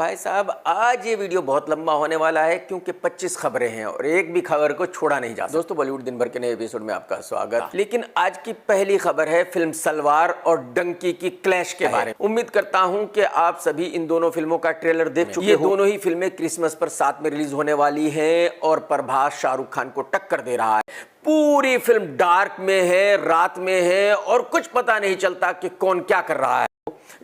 भाई साहब आज ये वीडियो बहुत लंबा होने वाला है क्योंकि 25 खबरें हैं और एक भी खबर को छोड़ा नहीं जा सकता। दोस्तों बॉलीवुड दिन भर के नए एपिसोड में आपका स्वागत। लेकिन आज की पहली खबर है फिल्म सलवार और डंकी की क्लैश के बारे में। उम्मीद करता हूं कि आप सभी इन दोनों फिल्मों का ट्रेलर देख चुके हो। ये दोनों ही फिल्में क्रिसमस पर साथ में रिलीज होने वाली है और प्रभास शाहरुख खान को टक्कर दे रहा है। पूरी फिल्म डार्क में है, रात में है और कुछ पता नहीं चलता कि कौन क्या कर रहा है।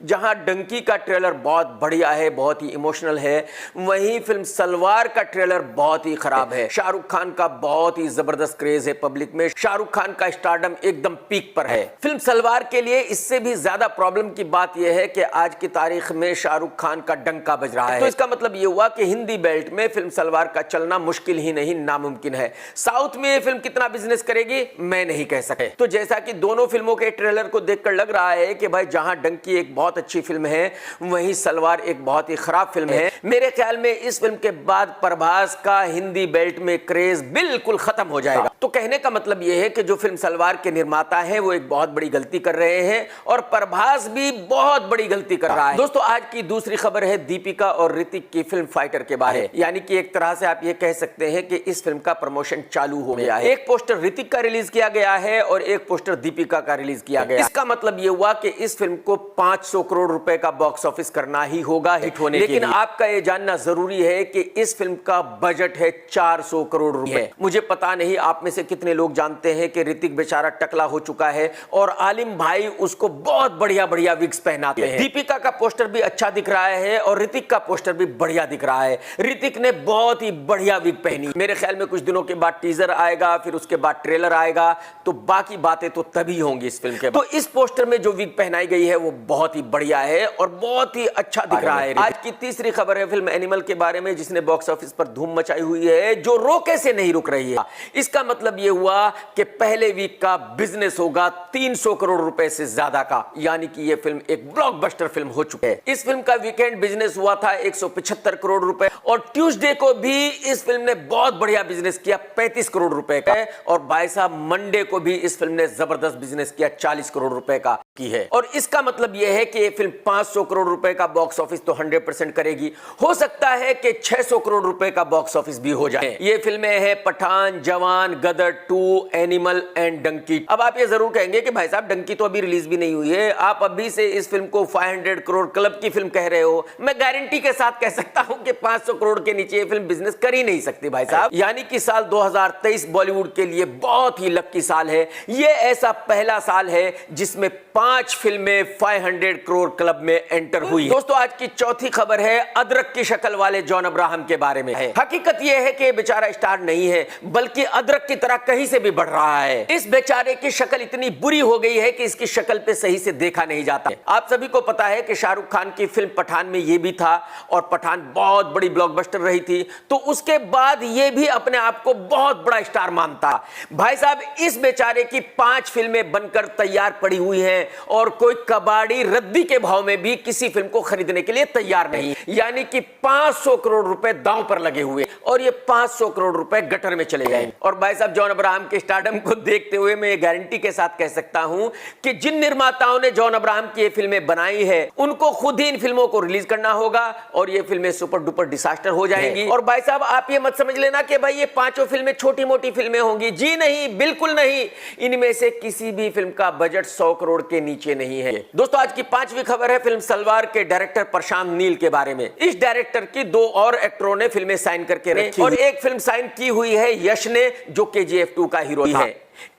जहां डंकी का ट्रेलर बहुत बढ़िया है, बहुत ही इमोशनल है, वहीं फिल्म सलवार का ट्रेलर बहुत ही खराब है। शाहरुख खान का बहुत ही जबरदस्त क्रेज है पब्लिक में, शाहरुख खान का स्टारडम एकदम पीक पर है। फिल्म सलवार के लिए इससे भी ज्यादा प्रॉब्लम की बात यह है कि आज की तारीख में शाहरुख खान का डंका बज रहा है। तो इसका मतलब यह हुआ कि हिंदी बेल्ट में फिल्म सलवार का चलना मुश्किल ही नहीं नामुमकिन है। साउथ में यह फिल्म कितना बिजनेस करेगी मैं नहीं कह सके। तो जैसा कि दोनों फिल्मों के ट्रेलर को देखकर लग रहा है कि भाई जहां डंकी एक बहुत अच्छी फिल्म है वहीं सलवार एक बहुत ही खराब फिल्म है। मेरे ख्याल में इस फिल्म के बाद प्रभास का हिंदी बेल्ट में क्रेज बिल्कुल खत्म हो जाएगा। तो कहने का मतलब यह है कि जो फिल्म सलवार के निर्माता हैं वो एक बहुत बड़ी गलती कर रहे हैं और प्रभास भी बहुत बड़ी गलती कर रहा है। दोस्तों आज की दूसरी खबर है दीपिका और ऋतिक की फिल्म फाइटर के बारे में। यानी कि एक तरह से आप ये कह सकते हैं कि इस फिल्म का प्रमोशन चालू हो गया है। एक पोस्टर ऋतिक का रिलीज किया गया है और एक पोस्टर दीपिका का रिलीज किया गया। इसका मतलब यह हुआ कि इस फिल्म को 500 करोड़ रुपए का बॉक्स ऑफिस करना ही होगा हिट होने के लिए। लेकिन आपका यह जानना जरूरी है कि इस फिल्म का बजट है 400 करोड़ रुपए। मुझे पता नहीं आप में से कितने लोग जानते हैं कि ऋतिक बेचारा टकला हो चुका है और आलिम भाई उसको बहुत बढ़िया बढ़िया विग्स पहनाते हैं। दीपिका का पोस्टर भी अच्छा दिख रहा है और ऋतिक का पोस्टर भी बढ़िया दिख रहा है। ऋतिक ने बहुत ही बढ़िया विग पहनी। मेरे ख्याल में कुछ दिनों के बाद टीजर आएगा, फिर उसके बाद ट्रेलर आएगा, तो बाकी बातें तो तभी होंगी इस फिल्म के बाद। तो इस पोस्टर में जो विग पहनाई गई है वो बहुत ही बढ़िया है और बहुत ही अच्छा दिख रहा है। आज की तीसरी खबर है फिल्म एनिमल के बारे में, जिसने बॉक्स ऑफिस पर धूम मचाई हुई है, जो रोके से नहीं रुक रही है। इसका मतलब यह हुआ कि पहले वीक का बिजनेस होगा 300 करोड़ रुपए से ज्यादा का, यानी कि यह फिल्म एक ब्लॉकबस्टर फिल्म हो चुकी है। इस फिल्म का वीकेंड बिजनेस हुआ था 175 करोड़ रुपए और ट्यूसडे को भी इस फिल्म ने बहुत बढ़िया बिजनेस किया 35 करोड़ रुपए का। और भाई साहब मंडे को भी इस फिल्म ने जबरदस्त बिजनेस किया 40 करोड़ रुपए का की है। और इसका मतलब यह है कि यह फिल्म 500 करोड़ रुपए का बॉक्स ऑफिस तो 100% करेगी। हो सकता है कि 600 करोड़ रुपए का बॉक्स ऑफिस भी हो जाए। ये फिल्में हैं पठान, जवान, गदर 2, एनिमल एंड डंकी। अब आप ये जरूर कहेंगे कि भाई साहब डंकी तो अभी रिलीज भी नहीं हुई है, आप अभी से इस फिल्म को 500 करोड़ क्लब की फिल्म कह रहे हो। मैं गारंटी के साथ कह सकता हूं कि 500 करोड़ के नीचे ये फिल्म बिजनेस कर ही नहीं सकती भाई साहब। यानी कि साल 2023 बॉलीवुड के लिए बहुत ही लकी साल है। ये ऐसा पहला साल है जिसमें 5 फिल्में 500 करोड़ क्लब में एंटर हुई। दोस्तों आज की चौथी खबर है अदरक की शक्ल वाले जॉन अब्राहम के बारे में है। हकीकत यह है कि बेचारा स्टार नहीं है बल्कि अदरक की तरह कहीं से भी बढ़ रहा है। इस बेचारे की शक्ल इतनी बुरी हो गई है कि इसकी शक्ल पे सही से देखा नहीं जाता। आप सभी को पता है कि शाहरुख खान की फिल्म पठान में यह भी था और पठान बहुत बड़ी ब्लॉकबस्टर रही थी, तो उसके बाद यह भी अपने आप को बहुत बड़ा स्टार मानता। भाई साहब इस बेचारे की 5 फिल्में बनकर तैयार पड़ी हुई हैं और कोई कबाड़ी रद्दी के भाव में भी किसी फिल्म को खरीदने के लिए तैयार नहीं। यानी कि 500 करोड़ रुपए दांव पर लगे हुए और ये 500 करोड़ रुपए गटर में चले जाएंगे। और भाई साहब जॉन अब्राहम के स्टारडम को देखते हुए मैं ये गारंटी के साथ कह सकता हूं कि जिन निर्माताओं ने जॉन अब्राहम की ये फिल्में बनाई है उनको खुद ही इन फिल्मों को रिलीज करना होगा और ये फिल्में सुपर डुपर डिसास्टर हो जाएंगी। और भाई साहब आप ये मत समझ लेना कि भाई ये 5 फिल्में छोटी मोटी फिल्में होंगी। जी नहीं, बिल्कुल नहीं। इनमें से किसी भी फिल्म का बजट 100 करोड़ के नीचे नहीं है। दोस्तों आज की 5वीं खबर है फिल्म सलवार के डायरेक्टर प्रशांत नील के बारे में। इस डायरेक्टर की 2 और एक्टरों ने फिल्में साइन करके रखी और एक फिल्म साइन की हुई है यश ने, जो KGF 2 का हीरो है।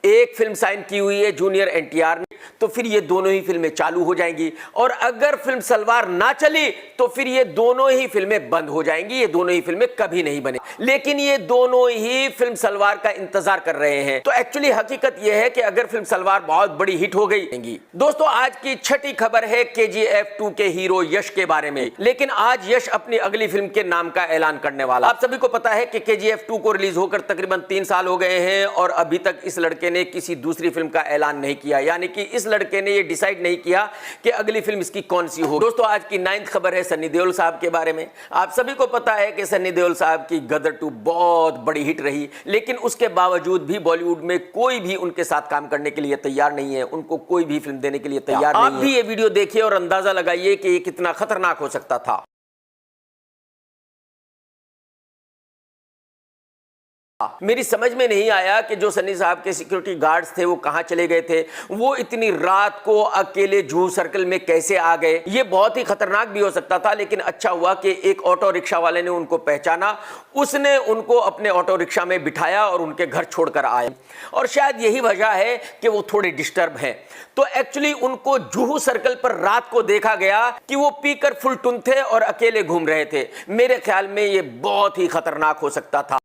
एक फिल्म साइन की हुई है जूनियर NTR ने। तो फिर ये दोनों ही फिल्में चालू हो जाएंगी और अगर फिल्म सलवार ना चली तो फिर ये दोनों ही फिल्में बंद हो जाएंगी। ये दोनों ही फिल्में कभी नहीं बने, लेकिन ये दोनों ही फिल्म सलवार का इंतजार कर रहे हैं। तो एक्चुअली हकीकत यह है कि अगर फिल्म सलवार बहुत बड़ी हिट हो गई। दोस्तों आज की 6ठी खबर है KGF 2 के हीरो यश के बारे में। लेकिन आज यश अपनी अगली फिल्म के नाम का ऐलान करने वाला। आप सभी को पता है कि KGF 2 को रिलीज होकर तकरीबन 3 साल हो गए हैं और अभी तक इस लड़के ने किसी दूसरी फिल्म का ऐलान नहीं किया। यानी कि इस लड़के ने यह डिसाइड नहीं किया कि अगली फिल्म इसकी कौन सी हो। दोस्तों आज की 9th खबर है सन्नी देओल साहब के बारे में। आप सभी को पता है कि सन्नी देओल साहब की गदर 2 बहुत बड़ी हिट रही, लेकिन उसके बावजूद भी बॉलीवुड में कोई भी उनके साथ काम करने के लिए तैयार नहीं है। उनको कोई भी फिल्म देने के लिए तैयार नहीं है। आप भी ये वीडियो देखिए और अंदाजा लगाइए कि ये कितना खतरनाक हो सकता था। मेरी समझ में नहीं आया कि जो सन्नी साहब के सिक्योरिटी गार्ड्स थे वो कहां चले गए थे, वो इतनी रात को अकेले जुहू सर्कल में कैसे आ गए। ये बहुत ही खतरनाक भी हो सकता था, लेकिन अच्छा हुआ कि एक ऑटो रिक्शा वाले ने उनको पहचाना, उसने उनको अपने ऑटो रिक्शा में बिठाया और उनके घर छोड़कर आए। और शायद यही वजह है कि वो थोड़े डिस्टर्ब हैं। तो एक्चुअली उनको जुहू सर्कल पर रात को देखा गया कि वो पीकर फुल टुन थे और अकेले घूम रहे थे। मेरे ख्याल में ये बहुत ही खतरनाक हो सकता था।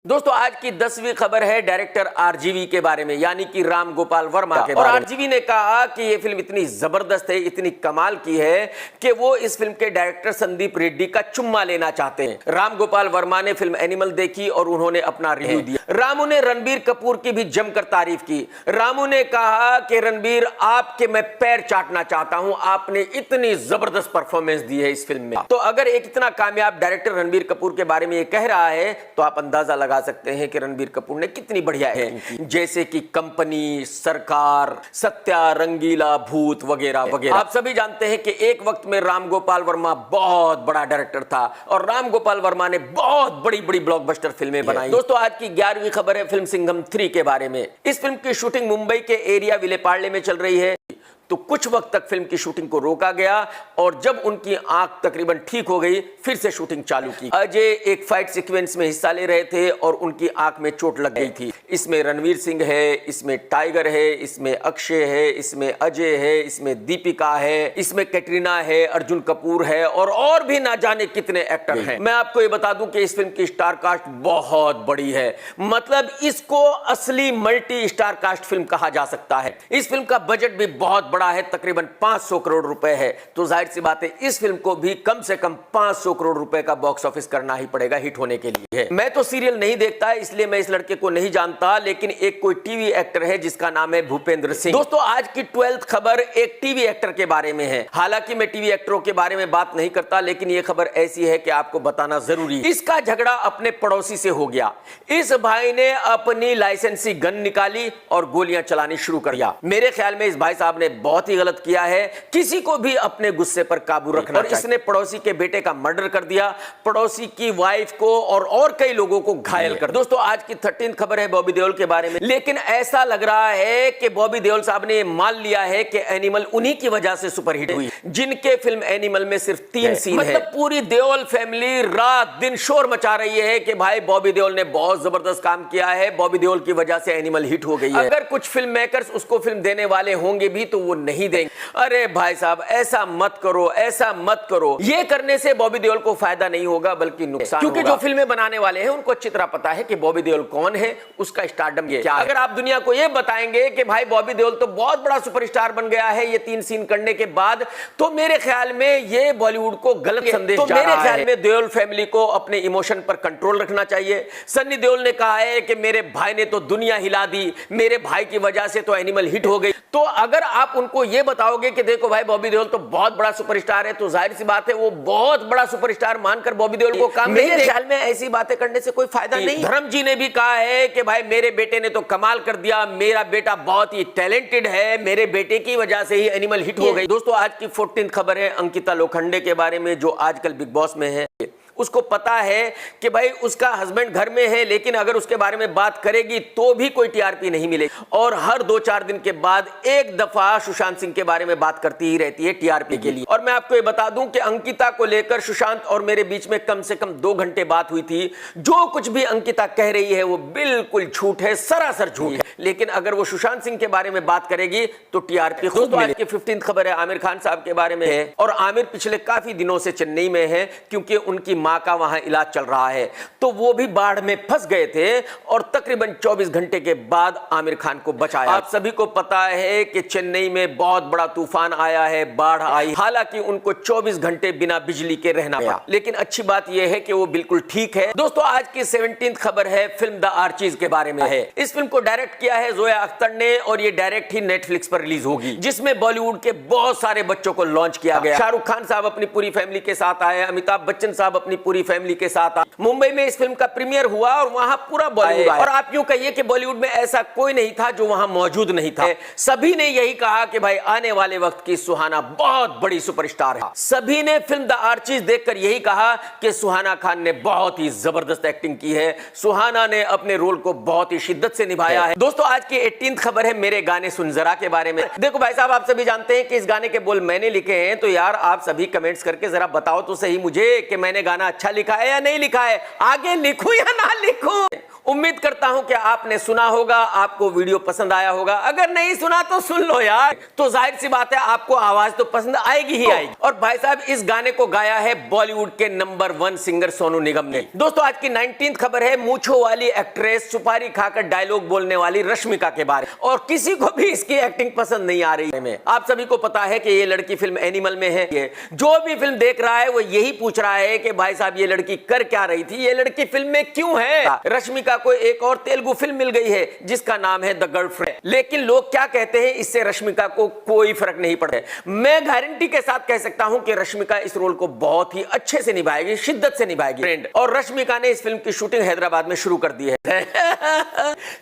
दोस्तों, आज की 10वीं खबर है डायरेक्टर आरजीवी के बारे में, यानी कि राम गोपाल वर्मा के बारे में। और आरजीवी ने कहा कि यह फिल्म इतनी जबरदस्त है, इतनी कमाल की है कि वो इस फिल्म के डायरेक्टर संदीप रेड्डी का चुम्मा लेना चाहते हैं। राम गोपाल वर्मा ने फिल्म एनिमल देखी और उन्होंने अपना रिव्यू दिया। रामू ने रणबीर कपूर की भी जमकर तारीफ की। रामू ने कहा कि रणबीर, आपके मैं पैर चाटना चाहता हूं, आपने इतनी जबरदस्त परफॉर्मेंस दी है इस फिल्म में। तो अगर एक इतना कामयाब डायरेक्टर रणबीर कपूर के बारे में ये कह रहा है तो आप अंदाजा लगा सकते हैं कि रणबीर कपूर ने कितनी बढ़िया है, जैसे कि कंपनी, सरकार, सत्या, रंगीला, भूत वगैरह वगैरह। आप सभी जानते हैं कि एक वक्त में राम गोपाल वर्मा बहुत बड़ा डायरेक्टर था और राम गोपाल वर्मा ने बहुत बड़ी बड़ी ब्लॉकबस्टर फिल्में बनाई। दोस्तों, आज की 11वीं खबर है फिल्म सिंघम 3 के बारे में। इस फिल्म की शूटिंग मुंबई के एरिया विलेपार्ले में चल रही है। तो कुछ वक्त तक फिल्म की शूटिंग को रोका गया और जब उनकी आंख तकरीबन ठीक हो गई फिर से शूटिंग चालू की। अजय एक फाइट सीक्वेंस में हिस्सा ले रहे थे और उनकी आंख में चोट लग गई थी। इसमें रणवीर सिंह है, इसमें टाइगर है, इसमें अक्षय है, इसमें अजय है, इसमें दीपिका है, इसमें कैटरीना है, अर्जुन कपूर है और भी ना जाने कितने एक्टर हैं। मैं आपको ये बता दूं कि इस फिल्म की स्टार कास्ट बहुत बड़ी है, मतलब इसको असली मल्टी स्टार कास्ट फिल्म कहा जा सकता है। इस फिल्म का बजट भी बहुत बड़ा है, तकरीबन 500 करोड़ रुपए है। तो जाहिर सी बात है इस फिल्म को भी कम से कम 500 करोड़ रुपए का बॉक्स ऑफिस करना ही पड़ेगा हिट होने के लिए। मैं तो सीरियल नहीं देखता इसलिए मैं इस लड़के को नहीं जानता, लेकिन एक कोई टीवी एक्टर है जिसका नाम है भूपेंद्र सिंह। दोस्तों, आज की 12th खबर एक टीवी एक्टर के बारे में है। हालांकि मैं टीवी एक्टरों के बारे में बात नहीं करता, लेकिन यह खबर ऐसी है कि आपको बताना जरूरी है। इसका झगड़ा अपने पड़ोसी से हो गया। इस भाई ने अपनी लाइसेंसी गन निकाली और गोलियां चलानी शुरू कर दिया। मेरे ख्याल में इस भाई साहब ने बहुत ही गलत किया है। किसी को भी अपने गुस्से पर काबू रखना चाहिए। इसने पड़ोसी के बेटे का मर्डर कर दिया, पड़ोसी की वाइफ को और कई लोगों को घायल कर। दोस्तों, आज की 13th खबर है बॉबी देओल के बारे में। लेकिन ऐसा लग रहा है कि बॉबी देओल साहब ने मान लिया है कि एनिमल उन्हीं की वजह से सुपरहिट हुई, जिनके फिल्म एनिमल में सिर्फ 3 सीन है। मतलब पूरी देओल फैमिली रात दिन शोर मचा रही है कि भाई बॉबी देओल ने बहुत जबरदस्त काम किया है, बॉबी देओल की वजह से एनिमल हिट हो गई है। अगर कुछ फिल्म मेकर्स उसको फिल्म देने वाले होंगे भी तो वो नहीं देंगे। अरे भाई साहब, ऐसा मत करो, ऐसा मत करो। ये करने से बॉबी देओल को फायदा नहीं होगा बल्कि नुकसान, क्योंकि जो फिल्में बनाने वाले हैं उनको अच्छी तरह पता है कि बॉबी देओल कौन है, उसका स्टारडम क्या है। अगर आप दुनिया को ये बताएंगे कि भाई बॉबी देओल तो बहुत बड़ा सुपरस्टार बन गया है ये 3 सीन करने के बाद, तो मेरे ख्याल में ये बॉलीवुड को गलत संदेश जा रहा है। तो मेरे ख्याल में देओल फैमिली को अपने इमोशन पर कंट्रोल रखना चाहिए। सन्नी देओल ने कहा है कि मेरे भाई ने तो दुनिया हिला दी, मेरे भाई की वजह से तो एनिमल हिट हो गई। तो अगर आप उनको ये बताओगे कि देखो भाई बॉबी देओल तो बहुत बड़ा सुपरस्टार है, तो जाहिर सी बात है वो बहुत बड़ा सुपरस्टार मानकर बॉबी देओल को काम नहीं। मेरे ख्याल में ऐसी बातें करने से कोई फायदा नहीं। धर्म जी ने भी कहा है कि भाई मेरे बेटे ने तो कमाल कर दिया, मेरा बेटा बहुत ही टैलेंटेड है, मेरे बेटे की वजह से ही एनिमल हिट हो गई। दोस्तों, आज की 14th खबर है अंकिता लोखंडे के बारे में, जो आजकल बिग बॉस में है। उसको पता है कि भाई उसका हस्बैंड घर में है, लेकिन अगर उसके बारे में बात करेगी तो भी कोई टीआरपी नहीं मिलेगी, और हर 2-4 दिन के बाद एक दफा सुशांत सिंह के बारे में बात करती ही रहती है टीआरपी के लिए। और मैं आपको ये बता दूं कि अंकिता को लेकर सुशांत और मेरे बीच में कम से कम 2 घंटे बात हुई थी। जो कुछ भी अंकिता कह रही है वो बिल्कुल झूठ है, सरासर झूठ है, लेकिन अगर वो सुशांत सिंह के बारे में बात करेगी तो टीआरपी खूब मिलेगी। आज की 15th खबर है आमिर खान साहब के बारे में है, और आमिर पिछले काफी दिनों से चेन्नई में है क्योंकि उनकी मां का वहां इलाज चल रहा है। तो वो भी बाढ़ में फंस गए थे और तकरीबन 24 घंटे के बाद आमिर खान को बचाया। आप सभी को पता है कि चेन्नई में बहुत बड़ा तूफान आया है, बाढ़ आई, हालांकि उनको 24 घंटे बिना बिजली के रहना पड़ा, लेकिन अच्छी बात यह है कि वो बिल्कुल ठीक है। दोस्तों, आज की 17th खबर है फिल्म द आर्चीज के बारे में है। इस फिल्म को डायरेक्ट किया है जोया अख्तर ने और ये डायरेक्ट ही नेटफ्लिक्स पर रिलीज होगी, जिसमें बॉलीवुड के बहुत सारे बच्चों को लॉन्च किया गया। शाहरुख खान साहब अपनी पूरी फैमिली के साथ आए, अमिताभ बच्चन साहब अपनी अपनी पूरी फैमिली के साथ आए। मुंबई में इस फिल्म का प्रीमियर हुआ और वहां पूरा बॉलीवुड आया। और आप यूं कहिए कि बॉलीवुड में ऐसा कोई नहीं था जो वहां मौजूद नहीं था। सभी ने यही कहा कि भाई आने वाले वक्त की सुहाना बहुत बड़ी सुपरस्टार है। सभी ने फिल्म द आर्चीज देखकर यही कहा कि सुहाना खान ने बहुत ही जबरदस्त एक्टिंग की है, सुहाना ने अपने रोल को बहुत ही शिद्दत से निभाया है। दोस्तों आज की 18th खबर है मेरे गाने सुन जरा के बारे में। देखो भाई साहब, आप सभी जानते हैं कि इस गाने के बोल मैंने लिखे हैं, तो यार आप सभी कमेंट्स करके जरा बताओ तो सही मुझे कि मैंने गाना अच्छा लिखा है या नहीं लिखा है, आगे लिखूं या ना लिखूं। उम्मीद करता हूं कि आपने सुना होगा, आपको वीडियो पसंद आया होगा। अगर नहीं सुना तो सुन लो यार, तो जाहिर सी बात है आपको आवाज तो पसंद आएगी ही आएगी। और भाई साहब इस गाने को गाया है बॉलीवुड के नंबर 1 सिंगर सोनू निगम ने। दोस्तों आज की 19th खबर है मूंछों वाली एक्ट्रेस, सुपारी खाकर डायलॉग बोलने वाली रश्मिका के बारे में। और किसी को भी इसकी एक्टिंग पसंद नहीं आ रही है। आप सभी को पता है कि ये लड़की फिल्म एनिमल में है। जो भी फिल्म देख रहा है वो यही पूछ रहा है कि भाई साहब ये लड़की कर क्या रही थी, ये लड़की फिल्म में क्यों है। रश्मिका को एक और तेलुगु फिल्म मिल गई है जिसका नाम है द गर्लफ्रेंड, लेकिन लोग क्या कहते हैं इससे रश्मिका को कोई फर्क नहीं पड़ता है। मैं गारंटी के साथ कह सकता हूं कि रश्मिका इस रोल को बहुत ही अच्छे से निभाएगी, शिद्दत से निभाएगी फ्रेंड। और रश्मिका ने इस फिल्म की शूटिंग हैदराबाद में शुरू कर दी है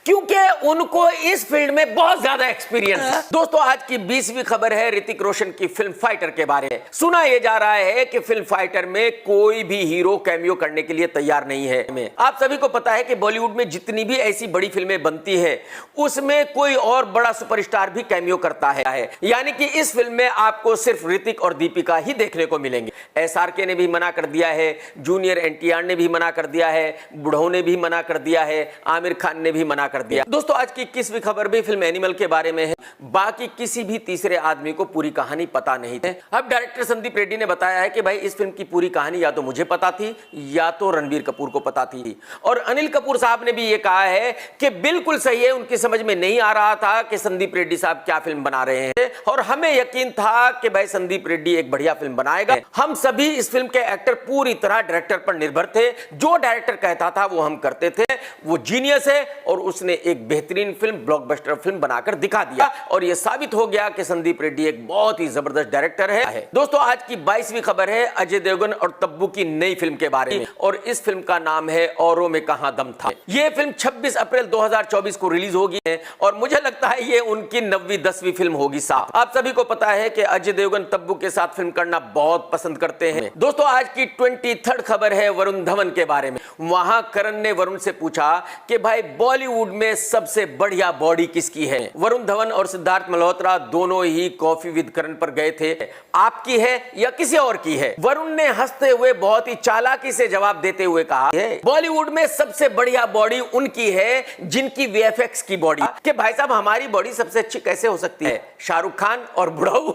क्योंकि उनको इस फील्ड में बहुत ज्यादा एक्सपीरियंस है। दोस्तों आज की 20वीं खबर है ऋतिक रोशन की फिल्म फाइटर के बारे में। सुना यह जा रहा है कि फिल्म फाइटर में कोई भी हीरो कैमियो करने के लिए तैयार नहीं है। आप सभी को पता है कि बॉलीवुड में जितनी भी ऐसी बड़ी फिल्में बनती है उसमें कोई और बड़ा सुपरस्टार भी कैमियो करता है। यानी कि इस फिल्म में आपको सिर्फ ऋतिक और दीपिका ही देखने को मिलेंगे। एसआरके ने भी मना कर दिया है, जूनियर एनटीआर ने भी मना कर दिया है, बुढ़ऊ ने भी मना कर दिया है, आमिर खान ने भी मना कर दिया। दोस्तों आज की 21वीं खबर भी फिल्म एनिमल के बारे में है। बाकी किसी भी तीसरे आदमी को पूरी कहानी पता नहीं है। अब डायरेक्टर संदीप रेड्डी ने बताया है कि भाई इस फिल्म की पूरी कहानी या तो मुझे पता थी या तो रणबीर कपूर को पता थी। और अनिल कपूर साहब ने भी ये कहा है कि बिल्कुल सही है, उनकी समझ में नहीं आ रहा था कि संदीप रेड्डी साहब क्या फिल्म बना रहे हैं और हमें यकीन था कि भाई संदीप रेड्डी एक बढ़िया फिल्म बनाएगा। हम सभी इस फिल्म के एक्टर पूरी तरह डायरेक्टर पर निर्भर थे, जो डायरेक्टर कहता था वो हम करते थे। वो जीनियस है और उसने एक बेहतरीन फिल्म, ब्लॉकबस्टर फिल्म बनाकर दिखा दिया और यह साबित हो गया कि संदीप रेड्डी एक बहुत ही जबरदस्त डायरेक्टर है। दोस्तों आज की 22वीं खबर है अजय देवगन और तब्बू की नई फिल्म के बारे में और इस फिल्म का नाम है औरों में कहां दम था। यह फिल्म 26 अप्रैल 2024 को रिलीज होगी और मुझे लगता है ये उनकी 9वीं 10वीं फिल्म होगी साहब। आप सभी को पता है कि अजय देवगन तब्बू के साथ फिल्म करना बहुत पसंद करते हैं। दोस्तों आज की 23rd खबर है वरुण धवन के बारे में। वहां करण ने वरुण से पूछा कि भाई बॉलीवुड में सबसे बढ़िया बॉडी किसकी है। वरुण धवन और सिद्धार्थ मल्होत्रा दोनों ही कॉफी विद करण पर गए थे, आपकी है या किसी और की है। वरुण ने हंसते हुए बहुत ही चालाकी से जवाब देते हुए कहा बॉलीवुड में सबसे बढ़िया बॉडी उनकी है जिनकी वीएफएक्स की बॉडी। कि भाई साहब हमारी बॉडी सबसे अच्छी कैसे हो सकती है, शाहरुख खान और बुढ़ऊ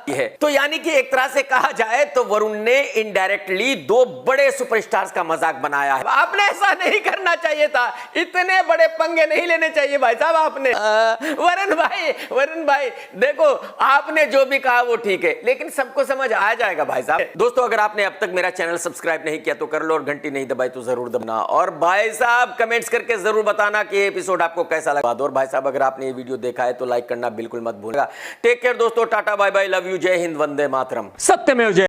है। तो यानी कि एक तरह से कहा जाए तो वरुण ने इनडायरेक्टली दो बड़े सुपरस्टार्स का मजाक बनाया है। आपने ऐसा नहीं करना चाहिए था, इतने बड़े पंगे नहीं लेने चाहिए भाई साहब आपने। वरुण भाई देखो आपने जो भी कहा वो ठीक है, लेकिन सबको समझ आ जाएगा भाई साहब। दोस्तों अगर आपने अब तक मेरा चैनल सब्सक्राइब नहीं किया तो कर लो और घंटी नहीं दबाई तो जरूर दबाना। और भाई साहब कमेंट्स करके जरूर बताना कि एपिसोड आपको कैसा लगा। और भाई साहब अगर आपने ये वीडियो देखा है तो लाइक करना बिल्कुल मत भूलिएगा। टेक केयर दोस्तों, tata bye bye, love you, जय हिंद, वंदे मातरम, सत्यमेव जयते।